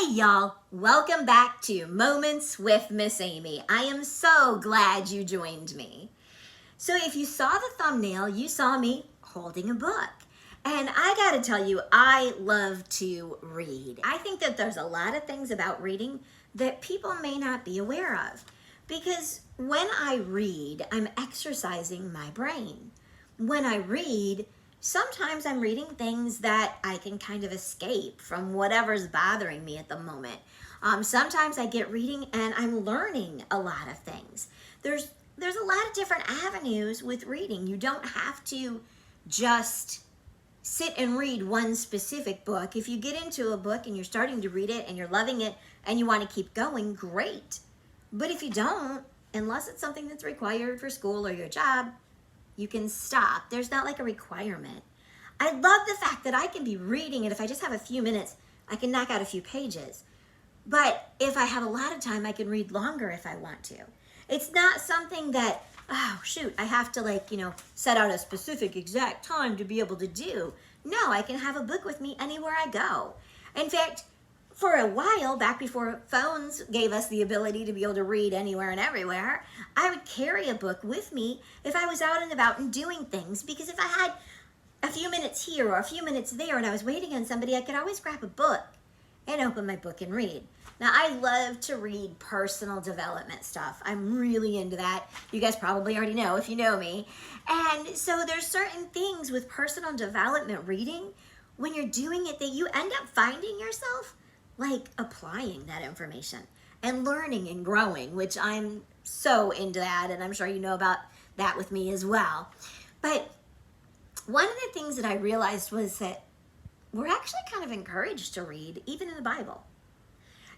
Hey y'all, welcome back to Moments with Miss Amy. I am so glad you joined me. So if you saw the thumbnail, you saw me holding a book. And I gotta tell you, I love to read. I think that there's a lot of things about reading that people may not be aware of. Because when I read, I'm exercising my brain. When I read, sometimes I'm reading things that I can kind of escape from whatever's bothering me at the moment. Sometimes I get reading and I'm learning a lot of things. There's a lot of different avenues with reading. You don't have to just sit and read one specific book. If you get into a book and you're starting to read it and you're loving it and you want to keep going, great. But if you don't, unless it's something that's required for school or your job, you can stop. There's not like a requirement. I love the fact that I can be reading it. If I just have a few minutes, I can knock out a few pages. But if I have a lot of time, I can read longer if I want to. It's not something that, oh shoot, I have to set out a specific exact time to be able to do. No, I can have a book with me anywhere I go. In fact, for a while, back before phones gave us the ability to be able to read anywhere and everywhere, I would carry a book with me if I was out and about and doing things, because if I had a few minutes here or a few minutes there and I was waiting on somebody, I could always grab a book and open my book and read. Now, I love to read personal development stuff. I'm really into that. You guys probably already know if you know me. And so there's certain things with personal development reading, when you're doing it, that you end up finding yourself applying that information and learning and growing, which I'm so into that, and I'm sure you know about that with me as well. But one of the things that I realized was that we're actually kind of encouraged to read, even in the Bible.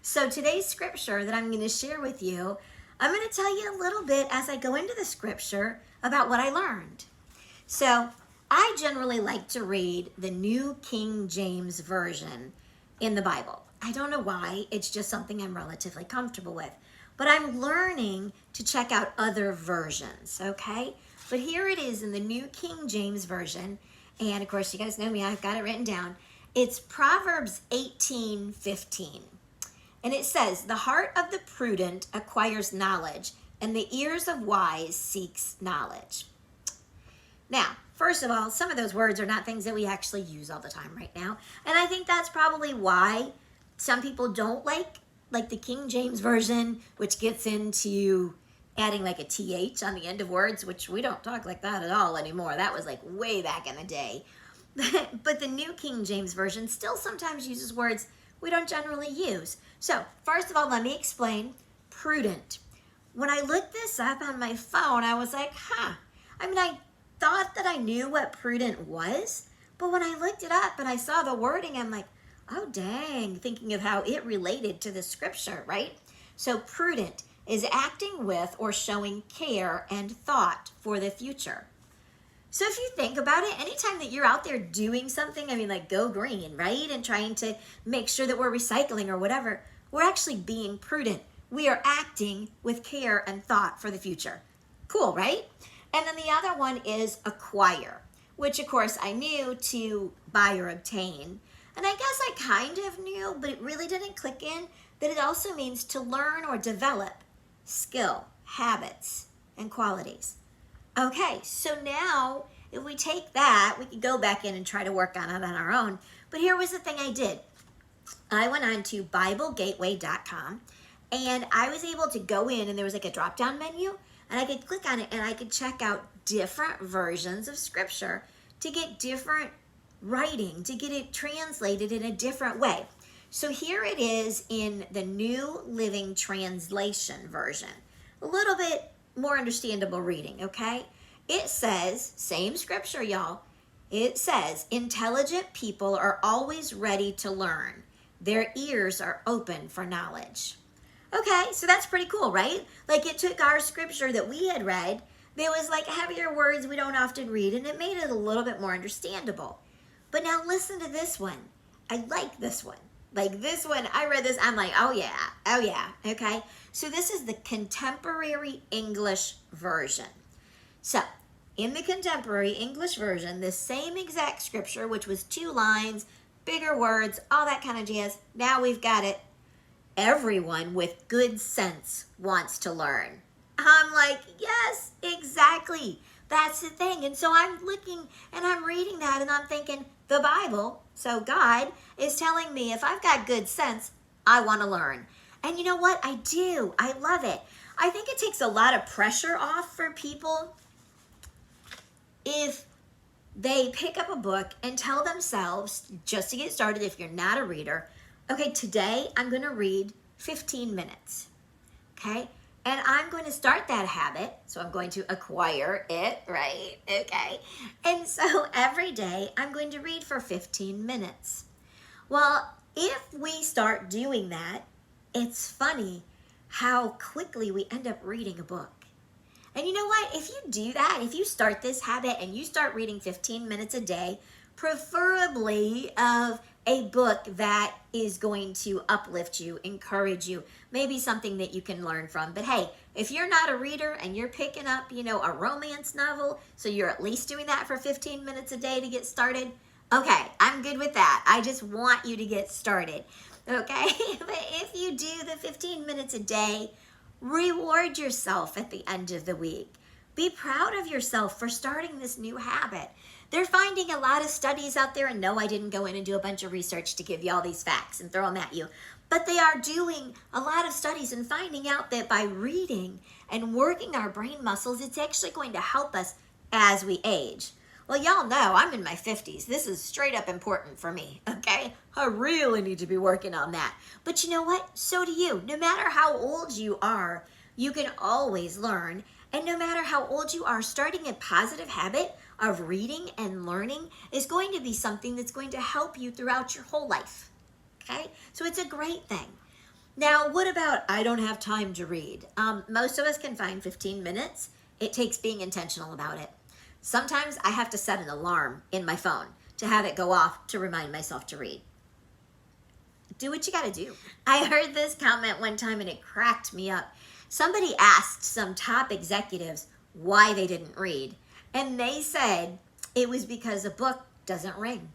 So today's scripture that I'm going to share with you, I'm going to tell you a little bit as I go into the scripture about what I learned. So I generally like to read the New King James Version in the Bible. I don't know why, it's just something I'm relatively comfortable with. But I'm learning to check out other versions, okay? But here it is in the New King James Version. And of course, you guys know me, I've got it written down. It's Proverbs 18:15. And it says, "The heart of the prudent acquires knowledge, and the ears of wise seeks knowledge." Now, first of all, some of those words are not things that we actually use all the time right now. And I think that's probably why some people don't like the King James Version, which gets into adding a TH on the end of words, which we don't talk like that at all anymore. That was way back in the day. But the New King James Version still sometimes uses words we don't generally use. So, first of all, let me explain prudent. When I looked this up on my phone, I was like, I thought that I knew what prudent was, but when I looked it up and I saw the wording, I'm like, oh dang, thinking of how it related to the scripture, right? So prudent is acting with or showing care and thought for the future. So if you think about it, anytime that you're out there doing something, go green, right? And trying to make sure that we're recycling or whatever, we're actually being prudent. We are acting with care and thought for the future. Cool, right? And then the other one is acquire, which of course I knew to buy or obtain. And I guess I kind of knew, but it really didn't click in that it also means to learn or develop skill, habits, and qualities. Okay, so now if we take that, we could go back in and try to work on it on our own. But here was the thing I did. I went on to BibleGateway.com and I was able to go in, and there was a drop-down menu, and I could click on it and I could check out different versions of scripture to get different writing, to get it translated in a different way. So here it is in the New Living Translation version. A little bit more understandable reading, okay? It says, same scripture, y'all. It says, intelligent people are always ready to learn. Their ears are open for knowledge. Okay, so that's pretty cool, right? It took our scripture that we had read. There was heavier words we don't often read, and it made it a little bit more understandable. But now listen to this one. I like this one. This one, I read this, I'm like, oh yeah, okay? So this is the Contemporary English Version. So, in the Contemporary English Version, the same exact scripture, which was 2 lines, bigger words, all that kind of jazz, now we've got it everyone with good sense wants to learn. I'm like, yes, exactly. That's the thing. And so I'm looking and I'm reading that and I'm thinking, the Bible, so God is telling me if I've got good sense, I want to learn. And you know what? I do. I love it. I think it takes a lot of pressure off for people if they pick up a book and tell themselves, just to get started, if you're not a reader, okay, today I'm going to read 15 minutes. Okay? And I'm going to start that habit. So I'm going to acquire it, right? Okay. And so every day I'm going to read for 15 minutes. Well, if we start doing that, it's funny how quickly we end up reading a book. And you know what? If you do that, if you start this habit and you start reading 15 minutes a day, preferably of a book that is going to uplift you, encourage you, maybe something that you can learn from. But hey, if you're not a reader and you're picking up, a romance novel, so you're at least doing that for 15 minutes a day to get started, okay, I'm good with that. I just want you to get started, okay? But if you do the 15 minutes a day, reward yourself at the end of the week. Be proud of yourself for starting this new habit. They're finding a lot of studies out there, and no, I didn't go in and do a bunch of research to give you all these facts and throw them at you. But they are doing a lot of studies and finding out that by reading and working our brain muscles, it's actually going to help us as we age. Well, y'all know I'm in my 50s. This is straight up important for me, okay? I really need to be working on that. But you know what? So do you. No matter how old you are, you can always learn. And no matter how old you are, starting a positive habit of reading and learning is going to be something that's going to help you throughout your whole life, okay? So it's a great thing. Now, what about I don't have time to read? Most of us can find 15 minutes. It takes being intentional about it. Sometimes I have to set an alarm in my phone to have it go off to remind myself to read. Do what you got to do. I heard this comment one time and it cracked me up. Somebody asked some top executives why they didn't read, and they said it was because a book doesn't ring.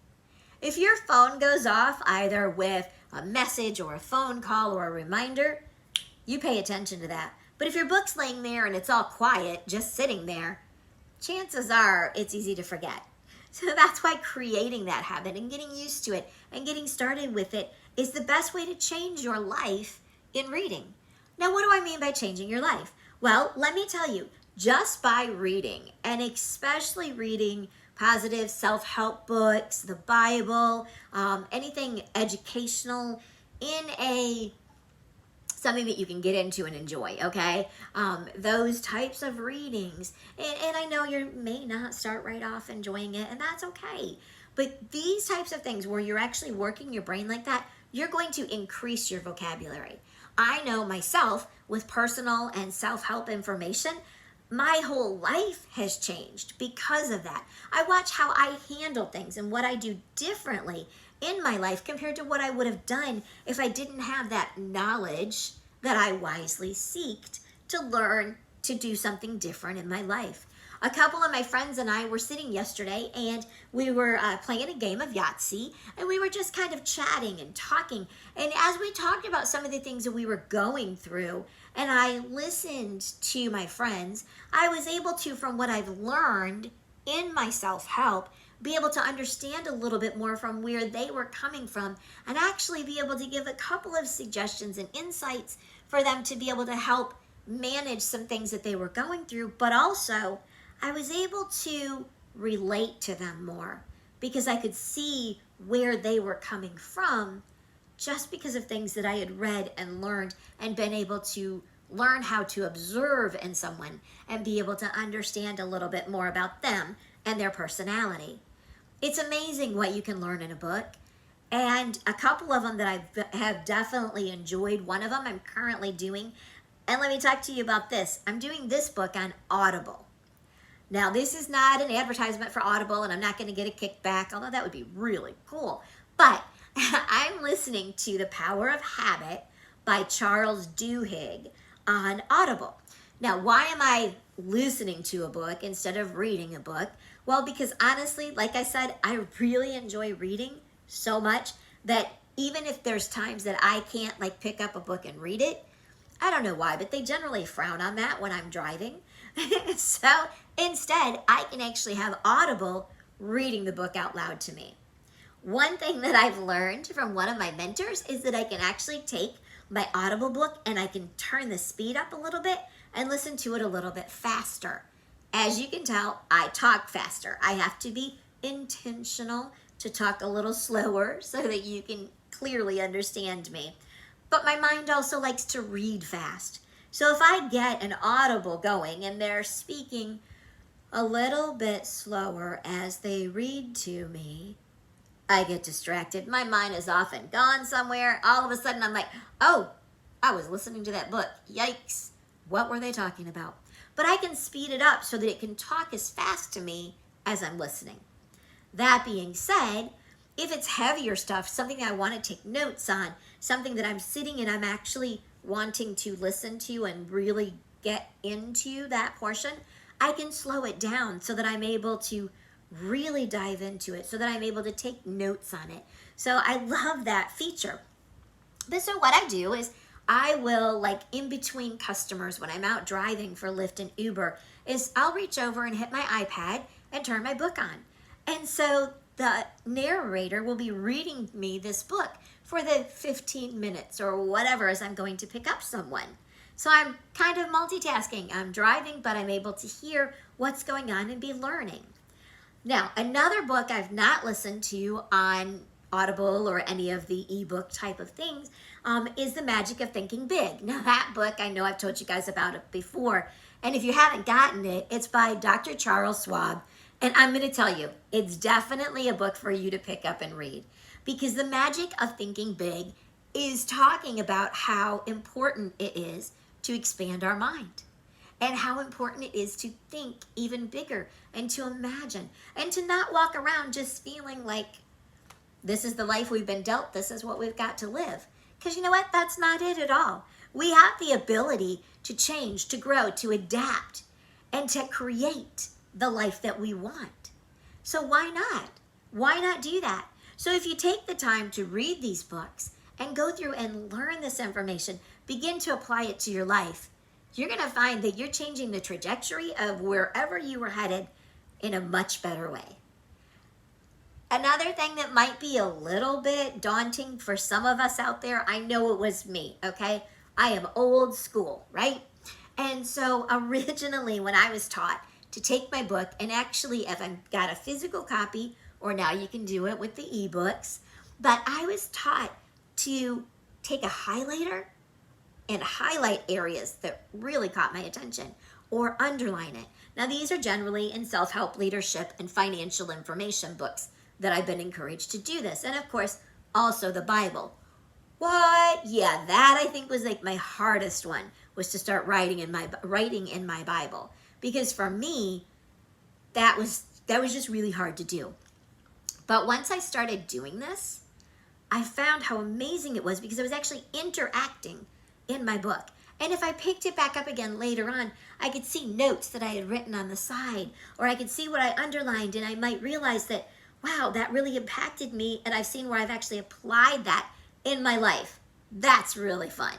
If your phone goes off either with a message or a phone call or a reminder, you pay attention to that. But if your book's laying there and it's all quiet, just sitting there, chances are it's easy to forget. So that's why creating that habit and getting used to it and getting started with it is the best way to change your life in reading. Now, what do I mean by changing your life? Well, let me tell you, just by reading, and especially reading positive self-help books, the Bible, anything educational in something that you can get into and enjoy, okay? Those types of readings. And I know you may not start right off enjoying it, and that's okay. But these types of things where you're actually working your brain like that, you're going to increase your vocabulary. I know myself with personal and self-help information, my whole life has changed because of that. I watch how I handle things and what I do differently in my life compared to what I would have done if I didn't have that knowledge that I wisely seeked to learn to do something different in my life. A couple of my friends and I were sitting yesterday and we were playing a game of Yahtzee, and we were just kind of chatting and talking. And as we talked about some of the things that we were going through and I listened to my friends, I was able to, from what I've learned in my self-help, be able to understand a little bit more from where they were coming from and actually be able to give a couple of suggestions and insights for them to be able to help manage some things that they were going through. But also, I was able to relate to them more because I could see where they were coming from just because of things that I had read and learned and been able to learn how to observe in someone and be able to understand a little bit more about them and their personality. It's amazing what you can learn in a book. And a couple of them that I have definitely enjoyed. One of them I'm currently doing. And let me talk to you about this. I'm doing this book on Audible. Now, this is not an advertisement for Audible, and I'm not going to get a kickback, although that would be really cool. But I'm listening to The Power of Habit by Charles Duhigg on Audible. Now, why am I listening to a book instead of reading a book? Well, because honestly, like I said, I really enjoy reading so much that even if there's times that I can't like pick up a book and read it. I don't know why, but they generally frown on that when I'm driving. So instead, I can actually have Audible reading the book out loud to me. One thing that I've learned from one of my mentors is that I can actually take my Audible book and I can turn the speed up a little bit and listen to it a little bit faster. As you can tell, I talk faster. I have to be intentional to talk a little slower so that you can clearly understand me. But my mind also likes to read fast. So if I get an Audible going and they're speaking a little bit slower as they read to me, I get distracted. My mind is often gone somewhere. All of a sudden I'm like, oh, I was listening to that book. Yikes. What were they talking about? But I can speed it up so that it can talk as fast to me as I'm listening. That being said, if it's heavier stuff, something I want to take notes on, something that I'm sitting and I'm actually wanting to listen to and really get into that portion, I can slow it down so that I'm able to really dive into it, so that I'm able to take notes on it. So I love that feature. But so what I do is I will, like in between customers when I'm out driving for Lyft and Uber, is I'll reach over and hit my iPad and turn my book on. And so the narrator will be reading me this book for the 15 minutes or whatever as I'm going to pick up someone. So I'm kind of multitasking. I'm driving, but I'm able to hear what's going on and be learning. Now, another book I've not listened to on Audible or any of the ebook type of things is The Magic of Thinking Big. Now, that book, I know I've told you guys about it before. And if you haven't gotten it, it's by Dr. Charles Schwab. And I'm going to tell you, it's definitely a book for you to pick up and read. Because The Magic of Thinking Big is talking about how important it is to expand our mind. And how important it is to think even bigger and to imagine. And to not walk around just feeling like this is the life we've been dealt, this is what we've got to live. Because you know what? That's not it at all. We have the ability to change, to grow, to adapt, and to create the life that we want. So why not? Why not do that? So if you take the time to read these books and go through and learn this information, begin to apply it to your life, you're going to find that you're changing the trajectory of wherever you were headed in a much better way. Another thing that might be a little bit daunting for some of us out there, I know it was me, okay? I am old school, right? And so originally when I was taught to take my book and actually if I've got a physical copy, or now you can do it with the ebooks, but I was taught to take a highlighter and highlight areas that really caught my attention or underline it. Now these are generally in self-help, leadership, and financial information books that I've been encouraged to do this. And of course, also the Bible. What? Yeah, that I think was like my hardest one, was to start writing in my Bible. Because for me, that was just really hard to do. But once I started doing this, I found how amazing it was because I was actually interacting in my book. And if I picked it back up again later on, I could see notes that I had written on the side, or I could see what I underlined, and I might realize that, wow, that really impacted me, and I've seen where I've actually applied that in my life. That's really fun.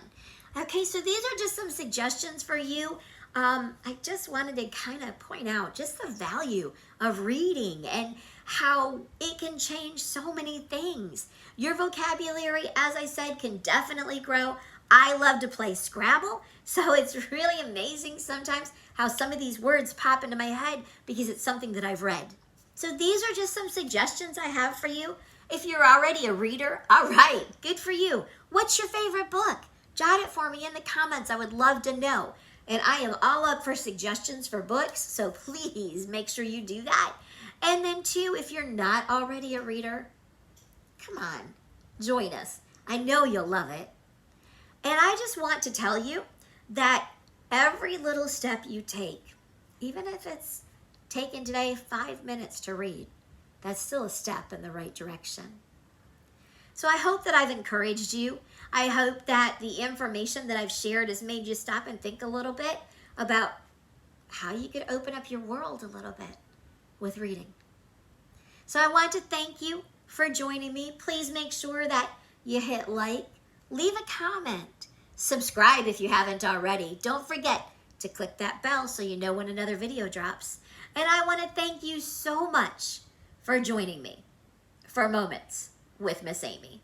Okay, so these are just some suggestions for you. I just wanted to kind of point out just the value of reading and how it can change so many things. Your vocabulary, as I said, can definitely grow. I love to play Scrabble, so it's really amazing sometimes how some of these words pop into my head because it's something that I've read. So these are just some suggestions I have for you. If you're already a reader, all right, good for you. What's your favorite book? Jot it for me in the comments. I would love to know. And I am all up for suggestions for books, so please make sure you do that. And then too, if you're not already a reader, come on, join us. I know you'll love it. And I just want to tell you that every little step you take, even if it's taken today 5 minutes to read, that's still a step in the right direction. So I hope that I've encouraged you. I hope that the information that I've shared has made you stop and think a little bit about how you could open up your world a little bit with reading. So I want to thank you for joining me. Please make sure that you hit like, leave a comment, subscribe if you haven't already. Don't forget to click that bell so you know when another video drops. And I want to thank you so much for joining me for Moments with Miss Amy.